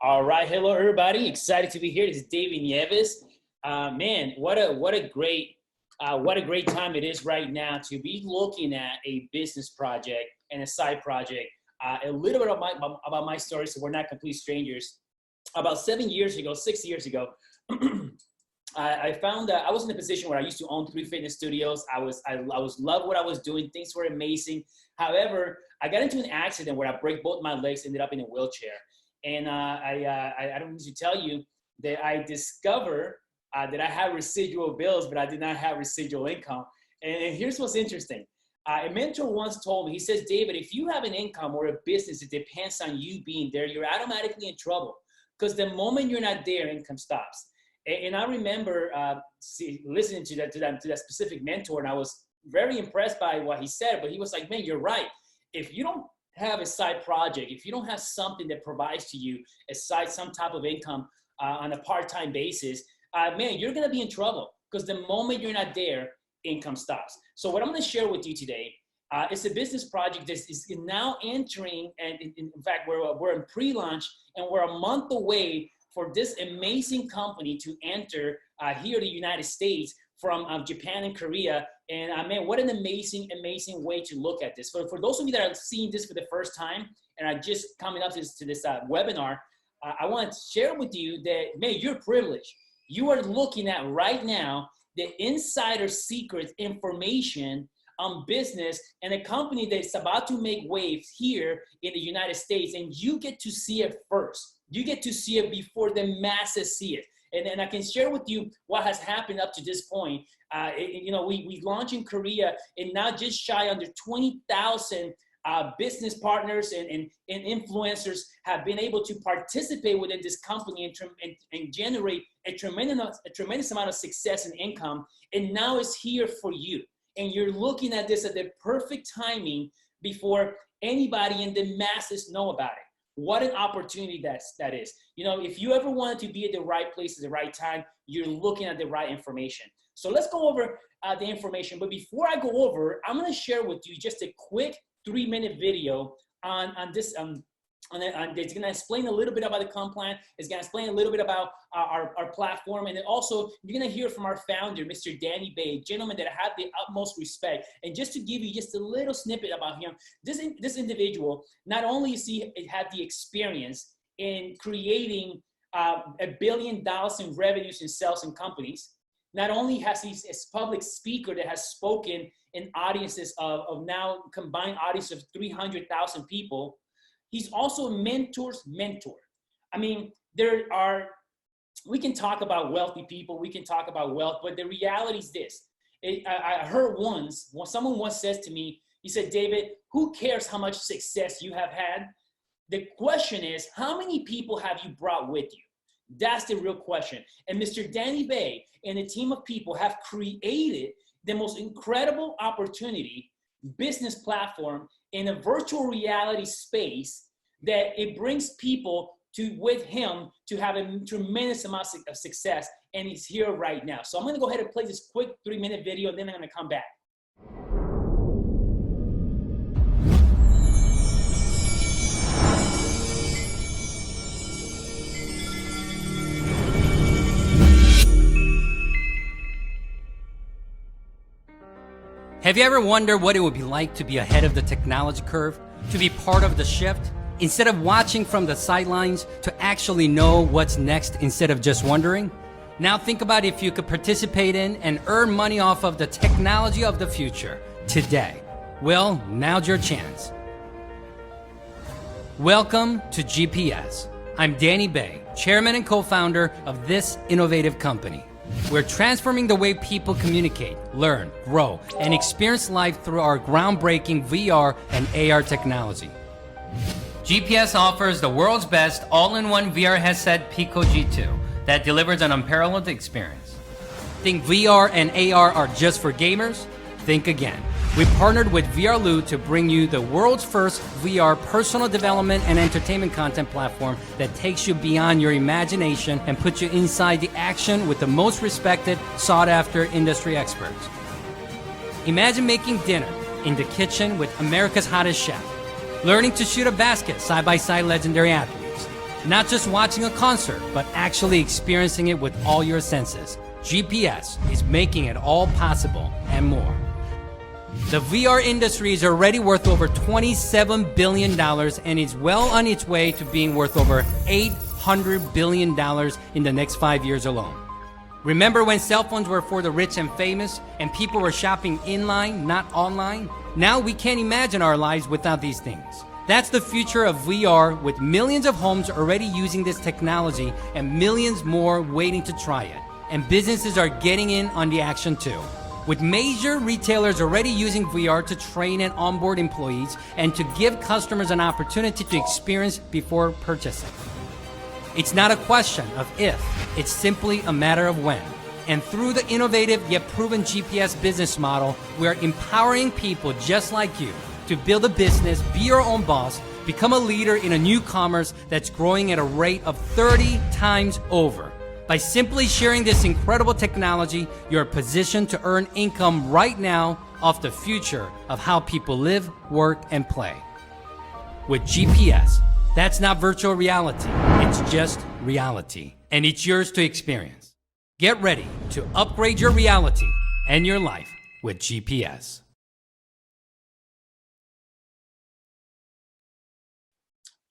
All right, hello everybody. Excited to be here. This is David Nieves. Man, what a great time it is right now to be looking at a business project and a side project. A little bit about my story, so we're not complete strangers. About 6 years ago, I found that I was in a position where I used to own 3 fitness studios. I loved what I was doing. Things were amazing. However, I got into an accident where I broke both my legs, ended up in a wheelchair. And I don't need to tell you that I discovered that I had residual bills, but I did not have residual income. And here's what's interesting. A mentor once told me, he says, David, if you have an income or a business that depends on you being there, you're automatically in trouble. Because the moment you're not there, income stops. And I remember listening to that specific mentor, and I was very impressed by what he said. But he was like, man, you're right. If you don't have a side project, if you don't have something that provides to you aside some type of income on a part-time basis, man, you're going to be in trouble, because the moment you're not there, income stops. So what I'm going to share with you today is a business project that is now entering, and in fact, we're in pre-launch, and we're a month away for this amazing company to enter here in the United States from Japan and Korea. And man, what an amazing way to look at this. For those of you that are seeing this for the first time and are just coming up to this webinar, I want to share with you that, man, you're privileged. You are looking at right now the insider secret information on business and a company that's about to make waves here in the United States, and you get to see it first. You get to see it before the masses see it. And I can share with you what has happened up to this point. We launched in Korea, and now just shy under 20,000 business partners and influencers have been able to participate within this company and generate a tremendous amount of success and income. And now it's here for you. And you're looking at this at the perfect timing before anybody in the masses know about it. What an opportunity that is. If you ever wanted to be at the right place at the right time, you're looking at the right information. So let's go over the information. But before I go over, I'm going to share with you just a quick 3-minute video on this. It's going to explain a little bit about the comp plan. It's going to explain a little bit about our platform. And then also, you're going to hear from our founder, Mr. Danny Bay, a gentleman that I have the utmost respect. And just to give you just a little snippet about him, this individual, not only has he had the experience in creating $1 billion in revenues in sales and companies, not only has he a public speaker that has spoken in audiences of now combined audience of 300,000 people, he's also a mentor's mentor. I mean, we can talk about wealthy people, we can talk about wealth, but the reality is this. I heard someone once says to me, he said, David, who cares how much success you have had? The question is, how many people have you brought with you? That's the real question. And Mr. Danny Bay and a team of people have created the most incredible opportunity business platform in a virtual reality space that it brings people with him to have a tremendous amount of success, and he's here right now. So I'm going to go ahead and play this quick 3-minute video, and then I'm going to come back. Have you ever wondered what it would be like to be ahead of the technology curve, to be part of the shift? Instead of watching from the sidelines, to actually know what's next instead of just wondering? Now think about if you could participate in and earn money off of the technology of the future today. Well, now's your chance. Welcome to GPS. I'm Danny Bay, chairman and co-founder of this innovative company. We're transforming the way people communicate, learn, grow, and experience life through our groundbreaking VR and AR technology. GPS offers the world's best all-in-one VR headset Pico G2 that delivers an unparalleled experience. Think VR and AR are just for gamers? Think again. We partnered with VRLOU to bring you the world's first VR personal development and entertainment content platform that takes you beyond your imagination and puts you inside the action with the most respected, sought-after industry experts. Imagine making dinner in the kitchen with America's hottest chef, learning to shoot a basket side by side legendary athletes, Not just watching a concert, but actually experiencing it with all your senses. GPS is making it all possible and more. The VR industry is already worth over $27 billion and is well on its way to being worth over $800 billion in the next 5 years alone. Remember when cell phones were for the rich and famous and people were shopping in-line, not online? Now we can't imagine our lives without these things. That's the future of VR, with millions of homes already using this technology and millions more waiting to try it. And businesses are getting in on the action too, with major retailers already using VR to train and onboard employees and to give customers an opportunity to experience before purchasing. It's not a question of if, it's simply a matter of when. And through the innovative yet proven GPS business model, we are empowering people just like you to build a business, be your own boss, become a leader in a new commerce that's growing at a rate of 30 times over. By simply sharing this incredible technology, you're positioned to earn income right now off the future of how people live, work, and play. With GPS, that's not virtual reality, it's just reality, and it's yours to experience. Get ready to upgrade your reality and your life with GPS.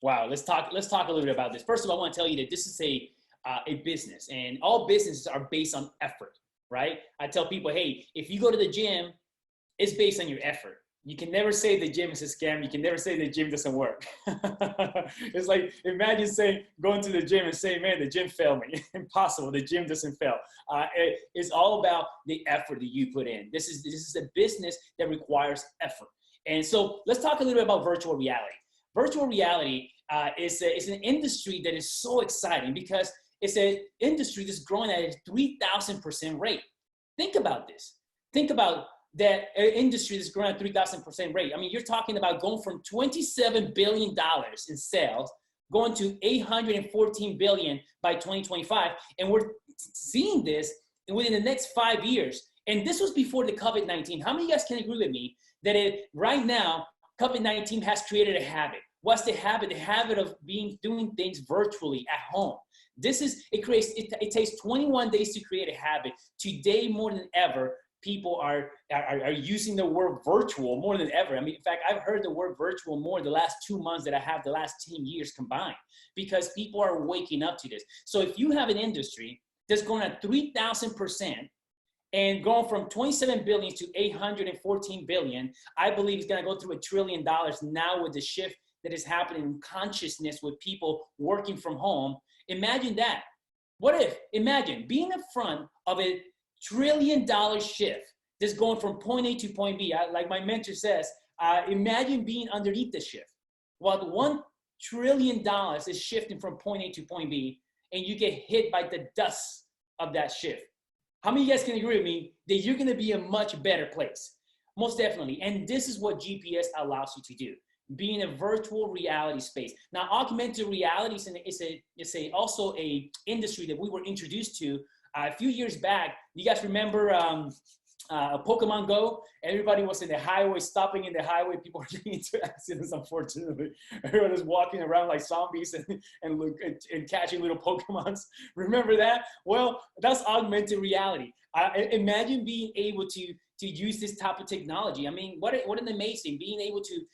Wow, let's talk a little bit about this. First of all, I want to tell you that this is a business, and all businesses are based on effort, right? I tell people, hey, if you go to the gym, it's based on your effort. You can never say the gym is a scam. You can never say the gym doesn't work. It's like, imagine saying, going to the gym and saying, man, the gym failed me. Impossible, the gym doesn't fail. It's all about the effort that you put in. This is a business that requires effort. And so let's talk a little bit about virtual reality. Virtual reality is an industry that is so exciting because it's an industry that's growing at a 3,000% rate. Think about this. Think about that industry that's growing at 3,000% rate. I mean, you're talking about going from $27 billion in sales, going to $814 billion by 2025. And we're seeing this within the next 5 years. And this was before the COVID-19. How many of you guys can agree with me that right now, COVID-19 has created a habit? What's the habit? The habit of doing things virtually at home. It takes 21 days to create a habit. Today, more than ever, people are using the word virtual more than ever. I mean, in fact, I've heard the word virtual more the last 2 months than I have the last 10 years combined, because people are waking up to this. So if you have an industry that's going at 3,000% and going from 27 billion to 814 billion, I believe it's going to go through $1 trillion now with the shift that is happening in consciousness with people working from home. Imagine that. Imagine being in front of a $1 trillion shift that's going from point A to point B. Like my mentor says, imagine being underneath the shift. While $1 trillion is shifting from point A to point B, and you get hit by the dust of that shift. How many of you guys can agree with me that you're going to be in a much better place? Most definitely. And this is what GPS allows you to do. Be in a virtual reality space. Now, augmented reality is also a industry that we were introduced to a few years back. You guys remember Pokemon Go? Everybody was in the highway, stopping in the highway. People were getting into accidents, unfortunately. Everyone was walking around like zombies and catching little Pokemons. Remember that? Well, that's augmented reality. Imagine being able to use this type of technology. I mean, what an amazing, being able to,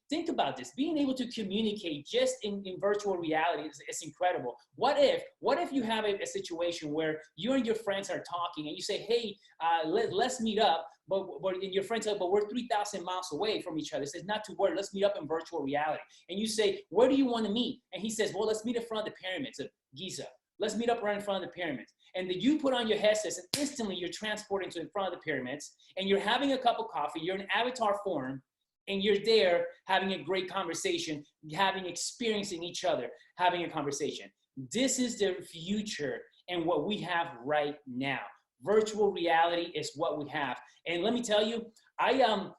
think about this, being able to communicate just in virtual reality is incredible. What if you have a situation where you and your friends are talking and you say, hey, let's meet up, but your friends say, but we're 3,000 miles away from each other. It says, not to worry, let's meet up in virtual reality. And you say, where do you want to meet? And he says, well, let's meet in front of the pyramids of Giza. Let's meet up right in front of the pyramids. And then you put on your headsets and instantly you're transported to in front of the pyramids and you're having a cup of coffee, you're in avatar form, and you're there having a great conversation, experiencing each other, having a conversation. This is the future and what we have right now. Virtual reality is what we have. And let me tell you, I'm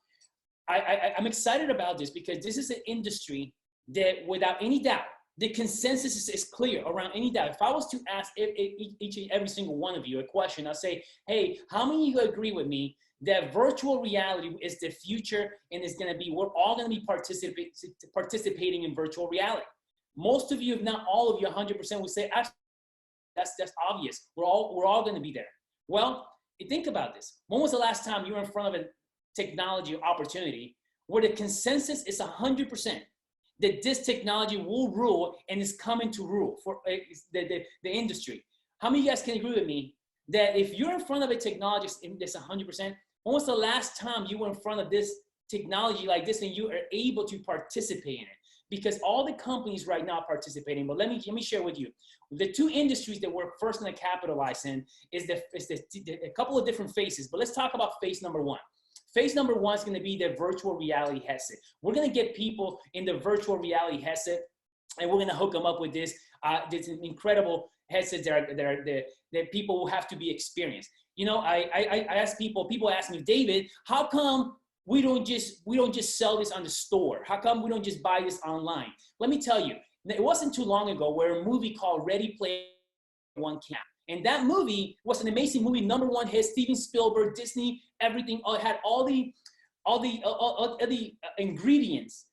excited about this because this is an industry that, without any doubt, the consensus is clear around any doubt. If I was to ask each and every single one of you a question, I'll say, hey, how many of you agree with me that virtual reality is the future and we're all going to be participating in virtual reality? Most of you, if not all of you, 100% would say, that's obvious. We're all going to be there. Well, think about this. When was the last time you were in front of a technology opportunity where the consensus is 100% that this technology will rule and is coming to rule for the industry? How many of you guys can agree with me that if you're in front of a technology that's 100%, when was the last time you were in front of this technology like this and you are able to participate in it? Because all the companies right now are participating, but let me share with you. The two industries that we're first going to capitalize in is a couple of different phases, but let's talk about phase number one. Phase number one is going to be the virtual reality headset. We're going to get people in the virtual reality headset, and we're going to hook them up with this incredible headsets that people will have to be experienced. You know, I ask people ask me, David, how come we don't just sell this on the store? How come we don't just buy this online? Let me tell you, it wasn't too long ago where a movie called Ready Player One came out. And that movie was an amazing movie, #1 hit, Steven Spielberg, Disney, everything, had all the ingredients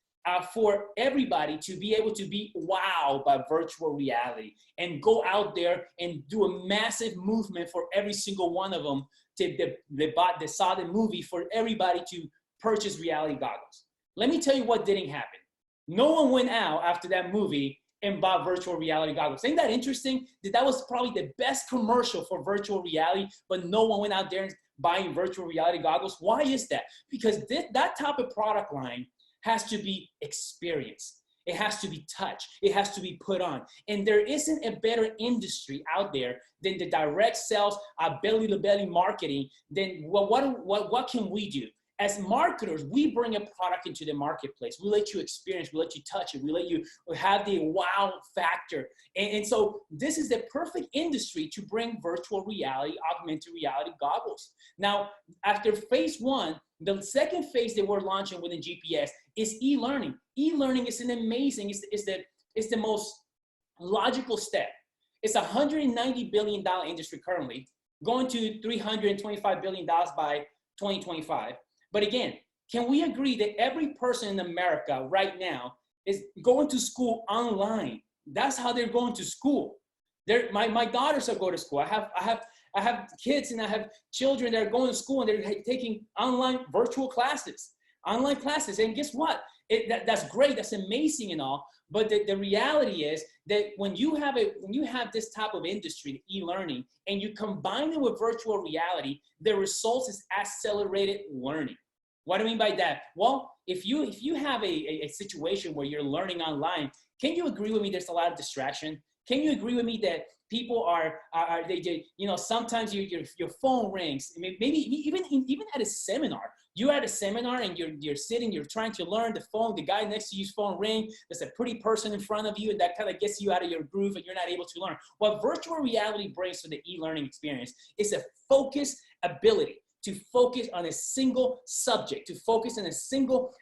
for everybody to be able to be wowed by virtual reality and go out there and do a massive movement for every single one of them they saw the movie for everybody to purchase reality goggles. Let me tell you what didn't happen. No one went out after that movie and bought virtual reality goggles. Ain't that interesting? That was probably the best commercial for virtual reality, but no one went out there and buying virtual reality goggles. Why is that? Because that type of product line has to be experienced. It has to be touched. It has to be put on. And there isn't a better industry out there than the direct sales, belly-to-belly marketing. Then what can we do? As marketers, we bring a product into the marketplace. We let you experience, we let you touch it, we let you have the wow factor. And so this is the perfect industry to bring virtual reality, augmented reality goggles. Now, after phase one, the second phase that we're launching within GPS is e-learning. E-learning is an amazing, it's the most logical step. It's a $190 billion industry currently, going to $325 billion by 2025. But again, can we agree that every person in America right now is going to school online? That's how they're going to school. My daughters are going to school. I have kids and I have children that are going to school and they're taking online virtual classes, And guess what? That's great. That's amazing and all. But the reality is that when you have this type of industry, e-learning, and you combine it with virtual reality, the results is accelerated learning. What do I mean by that? Well, if you have a situation where you're learning online, can you agree with me there's a lot of distraction? Can you agree with me that people sometimes your phone rings, maybe even at a seminar, you're at a seminar and you're sitting, you're trying to learn the phone, the guy next to you's phone ring, there's a pretty person in front of you, and that kind of gets you out of your groove and you're not able to learn. What virtual reality brings to the e-learning experience is a focused ability to focus on a single subject, to focus on a single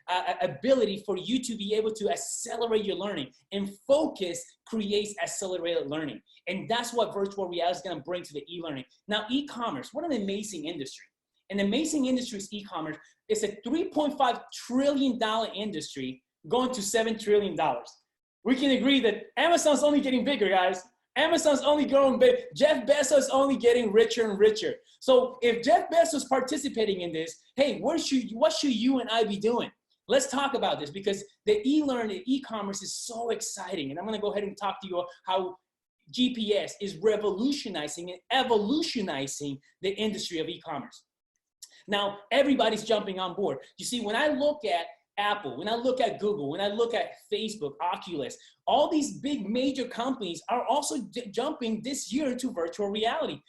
ability for you to be able to accelerate your learning. And focus creates accelerated learning. And that's what virtual reality is going to bring to the e-learning. Now, e-commerce, what an amazing industry. An amazing industry is e-commerce. It's a $3.5 trillion industry going to $7 trillion. We can agree that Amazon's only getting bigger, guys. Amazon's only growing big. Jeff Bezos is only getting richer and richer. So if Jeff Bezos is participating in this, hey, what should you and I be doing? Let's talk about this because the e-learning, e-commerce is so exciting. And I'm going to go ahead and talk to you how GPS is revolutionizing and evolutionizing the industry of e-commerce. Now, everybody's jumping on board. You see, when I look at Apple, when I look at Google, when I look at Facebook, Oculus, all these big major companies are also jumping this year to virtual reality.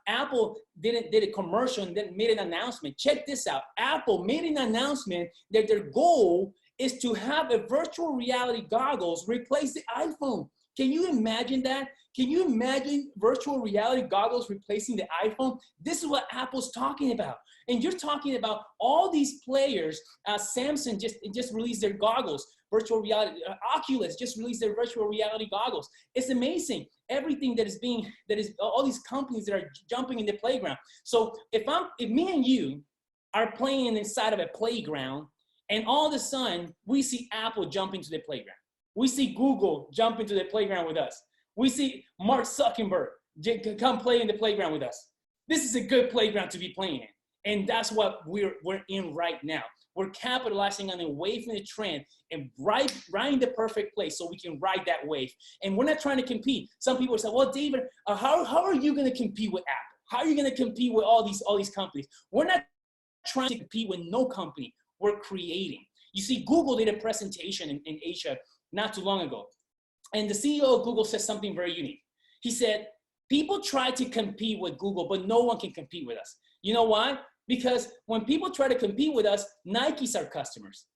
Apple did a commercial and then made an announcement. Check this out. Apple made an announcement that their goal is to have a virtual reality goggles replace the iPhone. Can you imagine that? Can you imagine virtual reality goggles replacing the iPhone? This is what Apple's talking about. And you're talking about all these players. Samsung just released their goggles, virtual reality. Oculus just released their virtual reality goggles. It's amazing. Everything that is all these companies that are jumping in the playground. So if me and you are playing inside of a playground and all of a sudden we see Apple jumping to the playground. We see Google jump into the playground with us. We see Mark Zuckerberg come play in the playground with us. This is a good playground to be playing in. And that's what we're in right now. We're capitalizing on a wave and a trend and riding the perfect place so we can ride that wave. And we're not trying to compete. Some people say, well, David, how are you going to compete with Apple? How are you going to compete with all these companies? We're not trying to compete with no company. We're creating. You see, Google did a presentation in Asia not too long ago. And the CEO of Google said something very unique. He said, people try to compete with Google, but no one can compete with us. You know why? Because when people try to compete with us, Nike's our customers.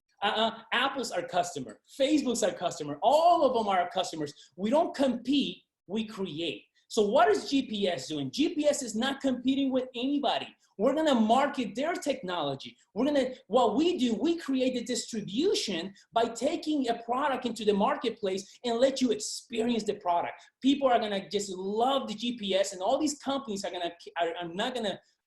Apple's our customer. Facebook's our customer. All of them are our customers. We don't compete, we create. So what is GPS doing? GPS is not competing with anybody. We're gonna market their technology. What we do, we create the distribution by taking a product into the marketplace and let you experience the product. People are gonna just love the GPS, and all these companies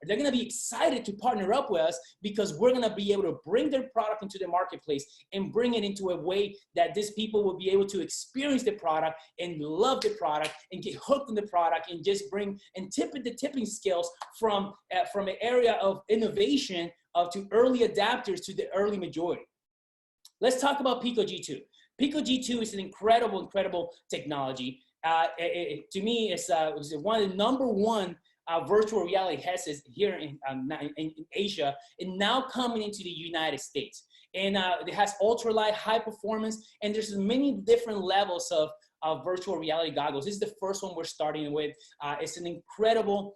they're gonna be excited to partner up with us because we're gonna be able to bring their product into the marketplace and bring it into a way that these people will be able to experience the product and love the product and get hooked on the product and just bring and tip the tipping scales from an area of innovation to early adapters to the early majority. Let's talk about Pico G2. Pico G2 is an incredible technology. To me, it's one of the #1 virtual reality headsets here in Asia, and now coming into the United States. And it has ultralight, high performance, and there's many different levels of virtual reality goggles. This is the first one we're starting with. It's an incredible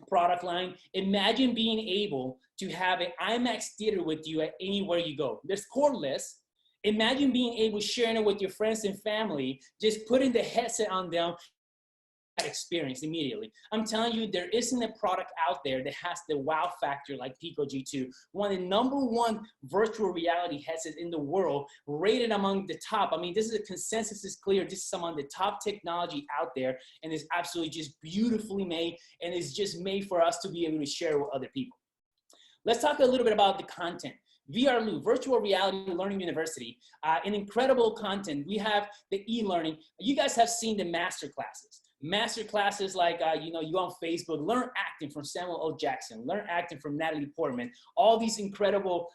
product line. Imagine being able to have an IMAX theater with you at anywhere you go. There's cordless. Imagine being able to share it with your friends and family, just putting the headset on them, experience immediately. I'm telling you, there isn't a product out there that has the wow factor like Pico G2, one of the #1 virtual reality headsets in the world, rated among the top. I mean, this is a consensus is clear. This is among the top technology out there, and it's absolutely just beautifully made, and it's just made for us to be able to share with other people. Let's talk a little bit about the content. VRLOU, Virtual Reality Learning University, an incredible content. We have the e-learning. You guys have seen the master classes. Master classes like, you go on Facebook, learn acting from Samuel L. Jackson, learn acting from Natalie Portman, all these incredible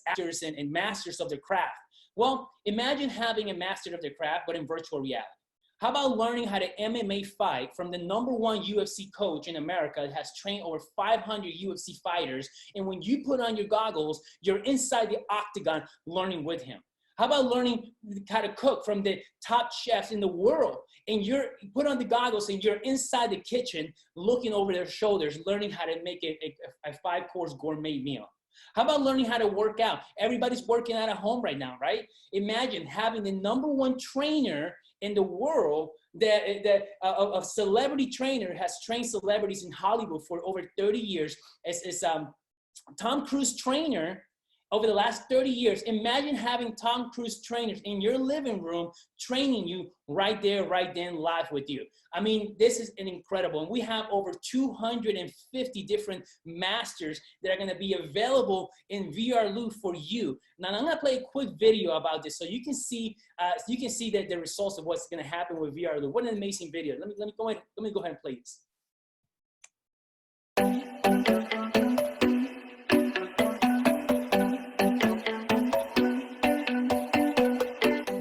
actors and masters of their craft. Well, imagine having a master of their craft, but in virtual reality. How about learning how to MMA fight from the #1 UFC coach in America that has trained over 500 UFC fighters, and when you put on your goggles, you're inside the octagon learning with him. How about learning how to cook from the top chefs in the world, and you're put on the goggles and you're inside the kitchen looking over their shoulders, learning how to make a 5-course gourmet meal? How about learning how to work out? Everybody's working out at home right now, right? Imagine having the #1 trainer in the world a celebrity trainer, has trained celebrities in Hollywood for over 30 years. It's Tom Cruise trainer over the last 30 years. Imagine having Tom Cruise trainers in your living room training you right there, right then, live with you. I mean, this is an incredible. And we have over 250 different masters that are going to be available in VRLOU for you. Now, I'm going to play a quick video about this so you can see that the results of what's going to happen with VRLOU. What an amazing video. Let me go ahead and play this.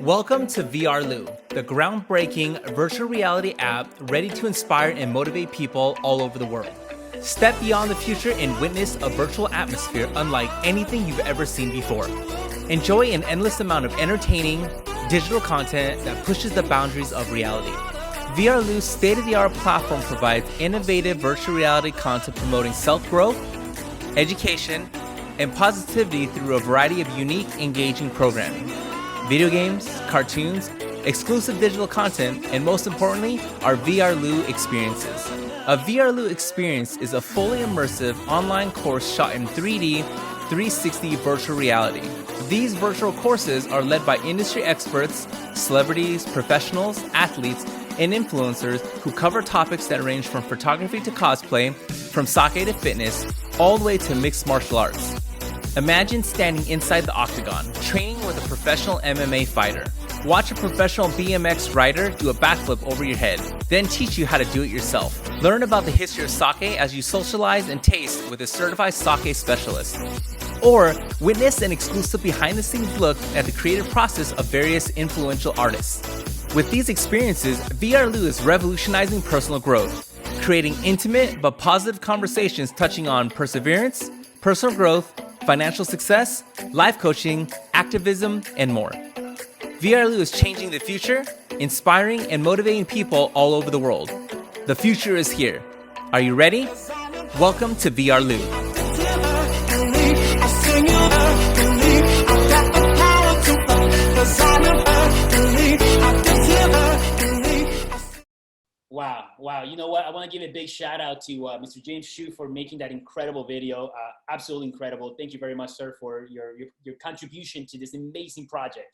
Welcome to VRLOU, the groundbreaking virtual reality app ready to inspire and motivate people all over the world. Step beyond the future and witness a virtual atmosphere unlike anything you've ever seen before. Enjoy an endless amount of entertaining, digital content that pushes the boundaries of reality. VRLOU's state-of-the-art platform provides innovative virtual reality content promoting self-growth, education, and positivity through a variety of unique, engaging programming. Video games, cartoons, exclusive digital content, and most importantly, our VRLOU experiences. A VRLOU experience is a fully immersive online course shot in 3D, 360 virtual reality. These virtual courses are led by industry experts, celebrities, professionals, athletes, and influencers who cover topics that range from photography to cosplay, from sake to fitness, all the way to mixed martial arts. Imagine standing inside the octagon, training with a professional MMA fighter. Watch a professional BMX rider do a backflip over your head, then teach you how to do it yourself. Learn about the history of sake as you socialize and taste with a certified sake specialist. Or witness an exclusive behind-the-scenes look at the creative process of various influential artists. With these experiences, VRLOU is revolutionizing personal growth, creating intimate but positive conversations touching on perseverance, personal growth, financial success, life coaching, activism, and more. VRLOU is changing the future, inspiring and motivating people all over the world. The future is here. Are you ready? Welcome to VRLOU. Wow. You know what? I want to give a big shout out to Mr. James Hsu for making that incredible video. Absolutely incredible. Thank you very much, sir, for your contribution to this amazing project.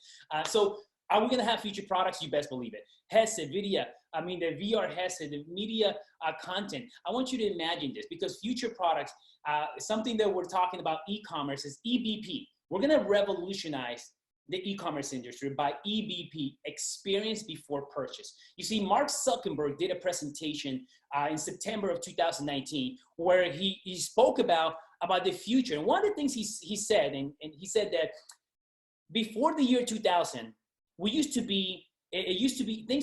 So are we going to have future products? You best believe it. Headset, video, the VR headset, the media content. I want you to imagine this because future products, something that we're talking about e-commerce is EBP. We're going to revolutionize the e-commerce industry by EBP, experience before purchase. You see, Mark Zuckerberg did a presentation in September of 2019 where he spoke about the future. And one of the things he said, and he said that before the year 2000, things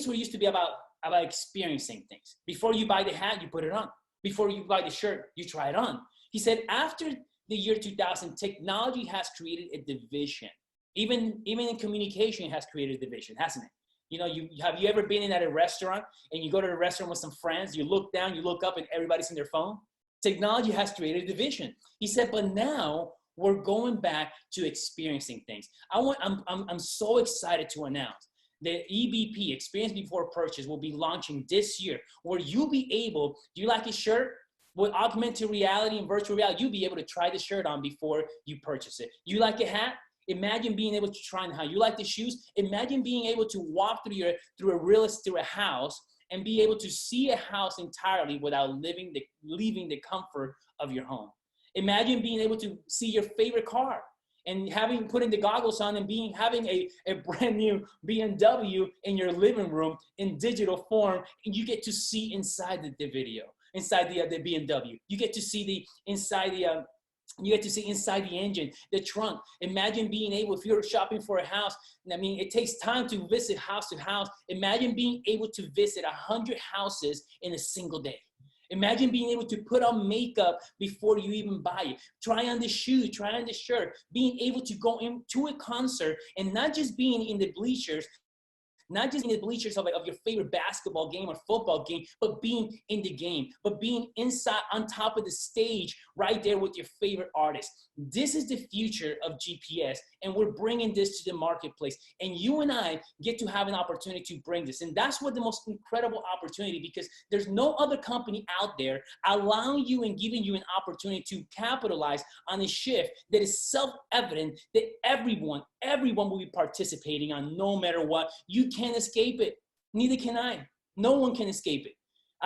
used to be about experiencing things. Before you buy the hat, you put it on. Before you buy the shirt, you try it on. He said after the year 2000, technology has created a division. Even in communication, it has created a division, hasn't it? You know, have you ever been in at a restaurant and you go to the restaurant with some friends, you look down, you look up and everybody's in their phone? Technology has created a division. He said, but now we're going back to experiencing things. I'm so excited to announce the EBP, Experience Before Purchase, will be launching this year, where you'll be able, do you like a shirt? With augmented reality and virtual reality, you'll be able to try the shirt on before you purchase it. You like a hat? Imagine being able to try on how. You like the shoes? Imagine being able to walk through a house and be able to see a house entirely without leaving the comfort of your home. Imagine being able to see your favorite car and putting the goggles on and having a brand new BMW in your living room in digital form, and you get to see inside the video, inside the BMW. You get to see inside the engine, the trunk. Imagine being able, if you're shopping for a house, it takes time to visit house to house. Imagine being able to visit 100 houses in a single day. Imagine being able to put on makeup before you even buy it. Try on the shoe, try on the shirt. Being able to go into a concert and not just being in the bleachers, not just in the bleachers of your favorite basketball game or football game, but being in the game, but being inside on top of the stage right there with your favorite artist. This is the future of GPS, and we're bringing this to the marketplace. And you and I get to have an opportunity to bring this. And that's what the most incredible opportunity, because there's no other company out there allowing you and giving you an opportunity to capitalize on a shift that is self-evident that everyone will be participating on no matter what. You can't escape it. Neither can I. No one can escape it.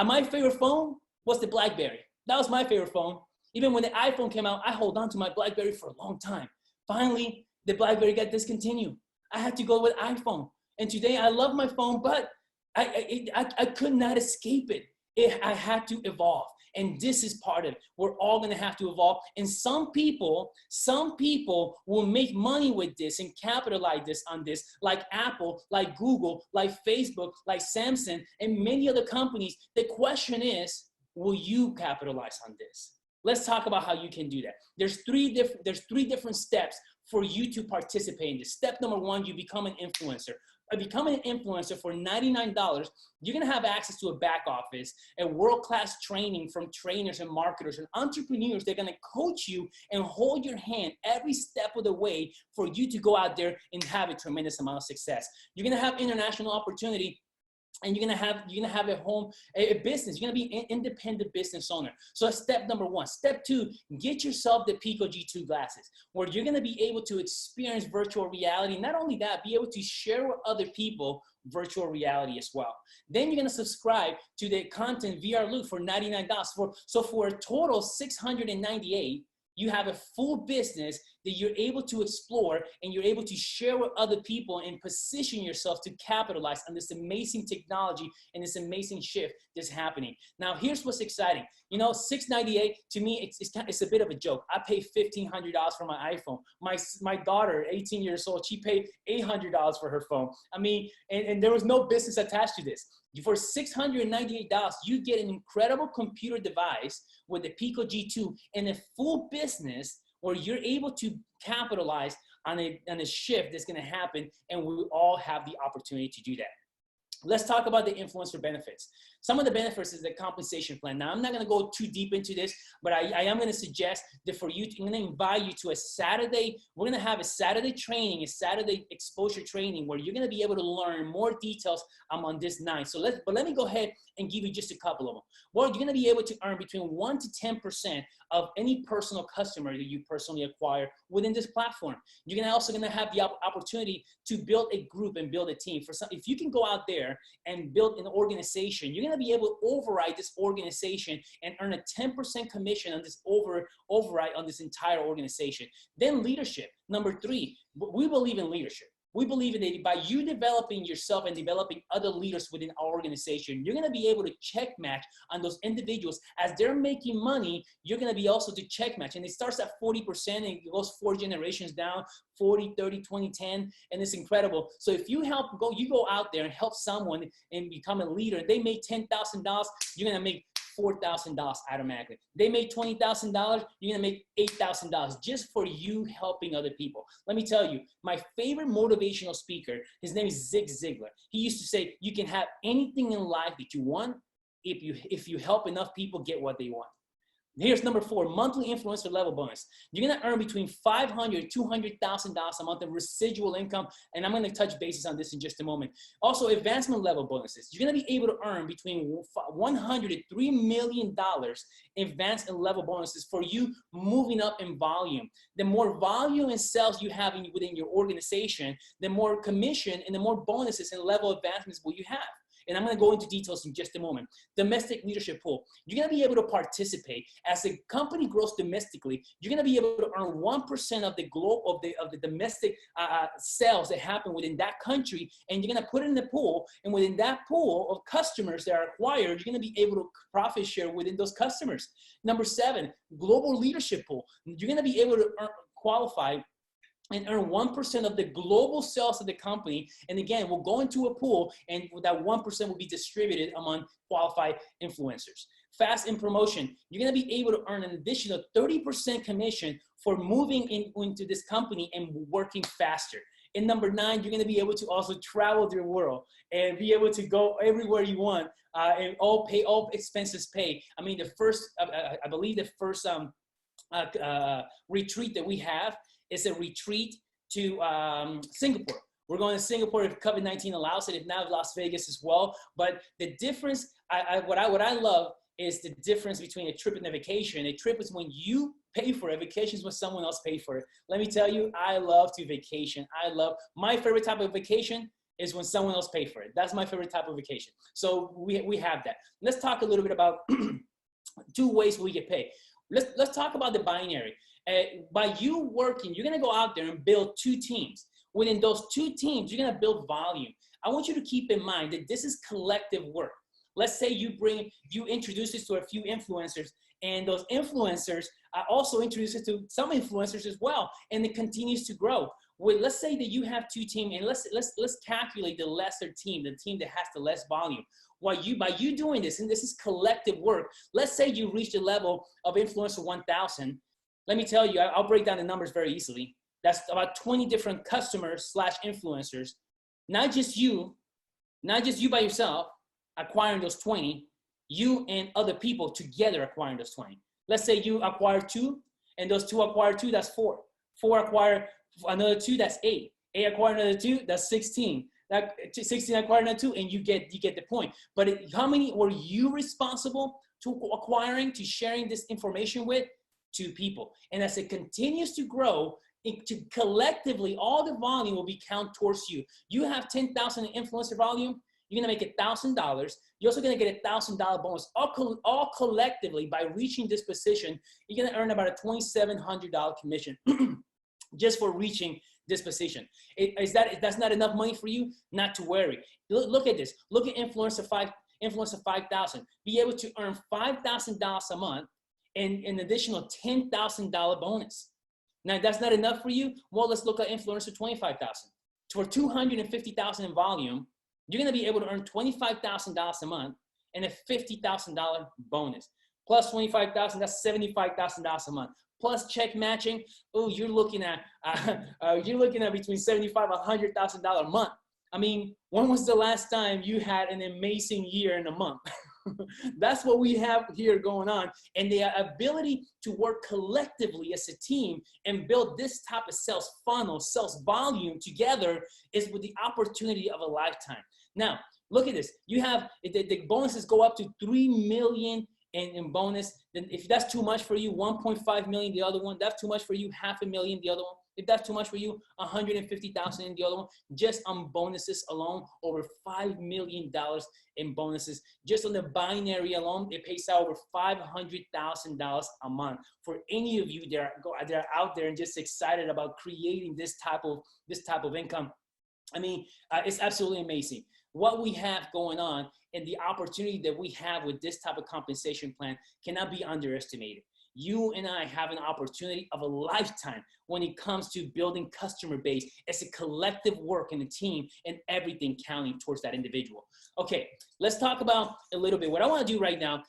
My favorite phone was the BlackBerry. That was my favorite phone. Even when the iPhone came out, I hold on to my BlackBerry for a long time. Finally, the BlackBerry got discontinued. I had to go with iPhone. And today I love my phone, but I could not escape it. I had to evolve. And this is part of it. We're all going to have to evolve. And some people will make money with this and capitalize on this, like Apple, like Google, like Facebook, like Samsung, and many other companies. The question is, will you capitalize on this? Let's talk about how you can do that. There's three different steps for you to participate in this. Step number one, you become an influencer. By becoming an influencer for $99, you're gonna have access to a back office, a world-class training from trainers and marketers and entrepreneurs. They're gonna coach you and hold your hand every step of the way for you to go out there and have a tremendous amount of success. You're gonna have international opportunity, and you're gonna have a business. You're gonna be an independent business owner. So that's step number one. Step two, get yourself the Pico G2 glasses, where you're gonna be able to experience virtual reality. Not only that, be able to share with other people virtual reality as well. Then you're gonna subscribe to the content VRLOU for $99. So for a total $698, You have a full business that you're able to explore and you're able to share with other people and position yourself to capitalize on this amazing technology and this amazing shift that's happening. Now, here's what's exciting. You know, $698 to me, it's a bit of a joke. I pay $1,500 for my iPhone. My daughter, 18 years old, she paid $800 for her phone. I mean, and there was no business attached to this. For $698, you get an incredible computer device with the Pico G2 and a full business where you're able to capitalize on a shift that's going to happen, and we all have the opportunity to do that. Let's talk about the influencer benefits. Some of the benefits is the compensation plan. Now, I'm not going to go too deep into this, but I am going to suggest that for you, I'm going to invite you to a Saturday. We're going to have a Saturday training, a Saturday exposure training where you're going to be able to learn more details on this night. So let me go ahead and give you just a couple of them. Well, you're going to be able to earn between 1 to 10% of any personal customer that you personally acquire within this platform. You're also going to have the opportunity to build a group and build a team. If you can go out there and build an organization, you're going to be able to override this organization and earn a 10% commission on this override on this entire organization. Then leadership. Number 3, we believe in leadership. We believe in that by you developing yourself and developing other leaders within our organization, you're going to be able to check match on those individuals. As they're making money, you're going to be also to check match. And it starts at 40% and it goes 4 generations down, 40, 30, 20, 10, and it's incredible. So if you go out there and help someone and become a leader, they make $10,000, you're going to make $4,000 automatically. They made $20,000, you're gonna make $8,000 just for you helping other people. Let me tell you, my favorite motivational speaker, his name is Zig Ziglar. He used to say, you can have anything in life that you want if you help enough people get what they want. Here's number 4, monthly influencer level bonus. You're gonna earn between $500,000 to $200,000 a month in residual income, and I'm gonna touch bases on this in just a moment. Also, advancement level bonuses. You're gonna be able to earn between $100 to $3 million in advanced and level bonuses for you moving up in volume. The more volume and sales you have within your organization, the more commission and the more bonuses and level advancements will you have. And I'm going to go into details in just a moment. Domestic leadership pool. You're going to be able to participate as the company grows domestically. You're going to be able to earn 1% of the domestic sales that happen within that country, and you're going to put it in the pool. And within that pool of customers that are acquired, you're going to be able to profit share within those customers. Number 7, global leadership pool. You're going to be able to qualify and earn 1% of the global sales of the company. And again, we'll go into a pool, and that 1% will be distributed among qualified influencers. Fast in promotion. You're going to be able to earn an additional 30% commission for moving into this company and working faster. And number 9, you're going to be able to also travel the world and be able to go everywhere you want, and all expenses paid. I mean, I believe the first retreat that we have is a retreat to Singapore. We're going to Singapore if COVID-19 allows it, if not Las Vegas as well. But the difference, what I love is the difference between a trip and a vacation. A trip is when you pay for it. Vacation is when someone else pays for it. Let me tell you, I love to vacation. My favorite type of vacation is when someone else pays for it. That's my favorite type of vacation. So we have that. Let's talk a little bit about 2 ways we get paid. Let's talk about the binary. By you working, you're going to go out there and build 2 teams. Within those 2 teams, you're going to build volume. I want you to keep in mind that this is collective work. Let's say you introduce this to a few influencers, and those influencers also introduce it to some influencers as well, and it continues to grow. Well, let's say that you have 2 teams, and let's calculate the lesser team, the team that has the less volume. By you doing this, and this is collective work, let's say you reach the level of influencer 1,000. Let me tell you, I'll break down the numbers very easily. That's about 20 different customers / influencers. Not just you by yourself acquiring those 20, you and other people together acquiring those 20. Let's say you acquire 2, and those 2 acquire 2, that's 4. 4 acquire another 2, that's 8. 8 acquire another 2, that's 16. That 16 acquire another 2, and you get the point. But how many were you responsible to acquiring, to sharing this information with? 2 people. And as it continues to grow, collectively, all the volume will be counted towards you. You have 10,000 in influencer volume, you're gonna make $1,000. You're also gonna get a $1,000 bonus. All collectively, by reaching this position, you're gonna earn about a $2,700 commission just for reaching this position. That's not enough money for you? Not to worry. Look at this. Look at Influencer 5000. Be able to earn $5,000 a month and an additional $10,000 bonus. Now, that's not enough for you? Well, let's look at Influencer 25,000. For $250,000 in volume, you're gonna be able to earn $25,000 a month and a $50,000 bonus. Plus 25,000, that's $75,000 a month. Plus check matching, oh, you're looking at between $75,000 and $100,000 a month. I mean, when was the last time you had an amazing year in a month? That's what we have here going on. And the ability to work collectively as a team and build this type of sales funnel, sales volume together is with the opportunity of a lifetime. Now, look at this. You have, the bonuses go up to $3 million in bonus. Then if that's too much for you, 1.5 million, the other one. That's too much for you, 500,000, the other one. If that's too much for you, 150,000 in the other one. Just on bonuses alone, over $5 million in bonuses. Just on the binary alone, it pays out over $500,000 a month. For any of you that are out there and just excited about creating this type of income, I mean, it's absolutely amazing what we have going on, and the opportunity that we have with this type of compensation plan cannot be underestimated. You and I have an opportunity of a lifetime when it comes to building customer base as a collective work in a team and everything counting towards that individual. Okay, let's talk about a little bit. What I want to do right now,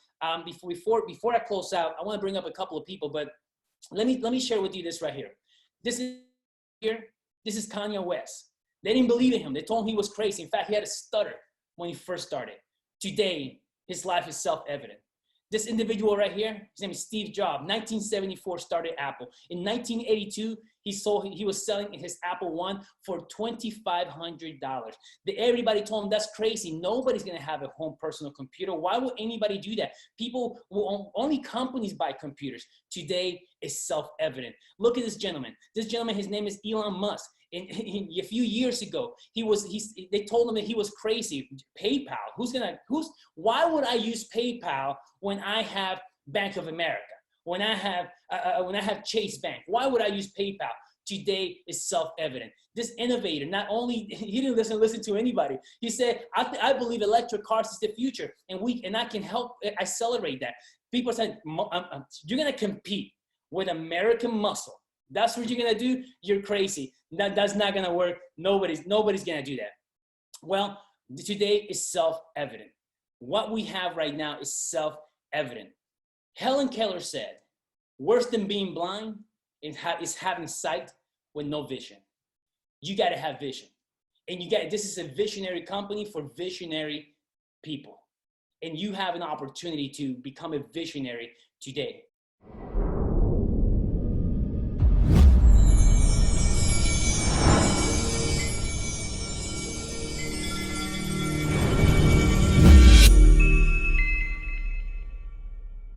before I close out, I want to bring up a couple of people, but let me share with you this right here. This is Kanye West. They didn't believe in him. They told him he was crazy. In fact, he had a stutter when he first started. Today, his life is self-evident. This individual right here, his name is Steve Jobs. 1974 started Apple. In 1982, he was selling his Apple I for $2,500. Everybody told him that's crazy. Nobody's gonna have a home personal computer. Why would anybody do that? People will only companies buy computers. Today is self-evident. Look at this gentleman. This gentleman, his name is Elon Musk. A few years ago, they told him that he was crazy. PayPal, why would I use PayPal when I have Bank of America? When I have Chase Bank? Why would I use PayPal? Today is self-evident. This innovator, not only, he didn't listen to anybody. He said, I believe electric cars is the future, and I can help accelerate that. People said, you're gonna compete with American muscle. That's what you're gonna do? You're crazy. That's not gonna work. Nobody's gonna do that. Well, today is self-evident. What we have right now is self-evident. Helen Keller said, worse than being blind is having sight with no vision. You gotta have vision. And this is a visionary company for visionary people. And you have an opportunity to become a visionary today.